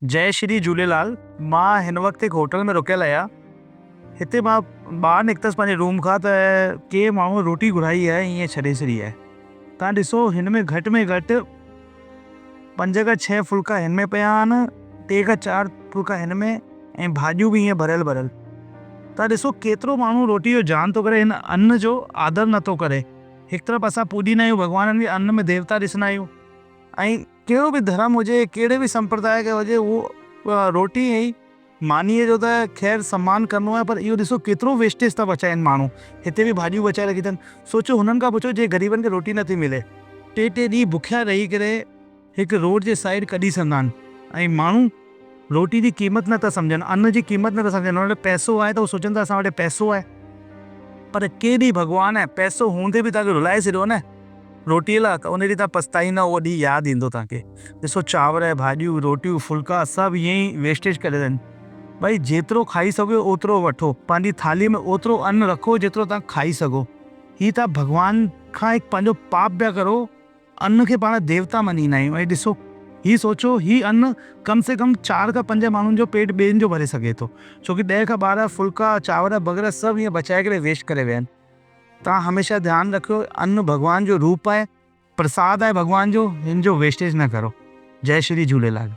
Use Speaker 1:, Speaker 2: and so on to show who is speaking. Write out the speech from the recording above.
Speaker 1: जय श्री झूलेलाल। मां हिन वक़्तु हिकु होटल में रुकियल आहियां। हिते मां ॿाहिरि निकितसि पंहिंजे रूम खां त के माण्हू रोटी घुराई आहे, ईअं छॾे छॾी आहे। तव्हां ॾिसो, हिन में घटि 5 खां 6 फुल्का हिन में पिया आहिनि, 3 खां 4 फुल्का हिन में, ऐं भाॼियूं बि ईअं भरियल। तव्हां ॾिसो केतिरो माण्हू रोटी जो जान थो करे, हिन अन्न जो आदर नथो करे। हिकु तरफ़ असां पूॼींदा आहियूं भॻवाननि खे, अन्न में देवता ॾिसंदा आहियूं, ऐं कहिड़ो बि धर्म हुजे, कहिड़े बि संप्रदाय खे हुजे, उहो रोटी ऐं मानीअ जो त ख़ैर सम्मान करिणो आहे, पर इहो ॾिसो केतिरो वेस्टेज था बचाइनि माण्हू। हिते बि भाॼियूं बचाए रखी अथनि। सोचो, हुननि खां पुछो जे ग़रीबनि खे रोटी नथी मिले, 3 ॾींहं बुखिया रही करे हिकु रोड जे साइड कढी सघंदा आहिनि, ऐं माण्हू रोटी जी क़ीमत नथा सम्झनि, अन्न जी क़ीमत नथा सम्झनि। हुन वटि पैसो आहे त उहो सोचनि था असां वटि पैसो आहे, पर केॾी भॻवान आहे, पैसो हूंदे बि तव्हांखे रुलाए छॾियो न रोटीअ लाइ, त उन ॾींहुं तव्हां पछताईंदा, उहो ॾींहुं यादि ईंदो तव्हांखे। ॾिसो, चांवर, भाॼियूं, रोटियूं, फुल्का सभु ईअं ई वेस्टेज करे आहिनि। भई जेतिरो खाई सघो ओतिरो वठो, पंहिंजी थालीअ में ओतिरो अन्न रखो जेतिरो तव्हां खाई सघो। हीअ तव्हां भॻवान खां हिकु पंहिंजो पाप पिया करो। अन्न खे पाण देवता मञींदा आहियूं, ऐं ॾिसो, हीअ सोचो, हीअ अन्न कम से कम 4 खां 5 माण्हुनि जो पेट ॿियनि जो भरे सघे थो, छोकी 10 खां 12 फुल्का, चांवर वग़ैरह सभु ईअं बचाए करे वेस्ट करे विया आहिनि। तव्हां हमेशह ध्यानु रखियो, अन्न भॻवान जो रूप आहे, प्रसाद आहे भॻवान जो, हिन जो वेस्टेज न करो। जय श्री झूलेलाल।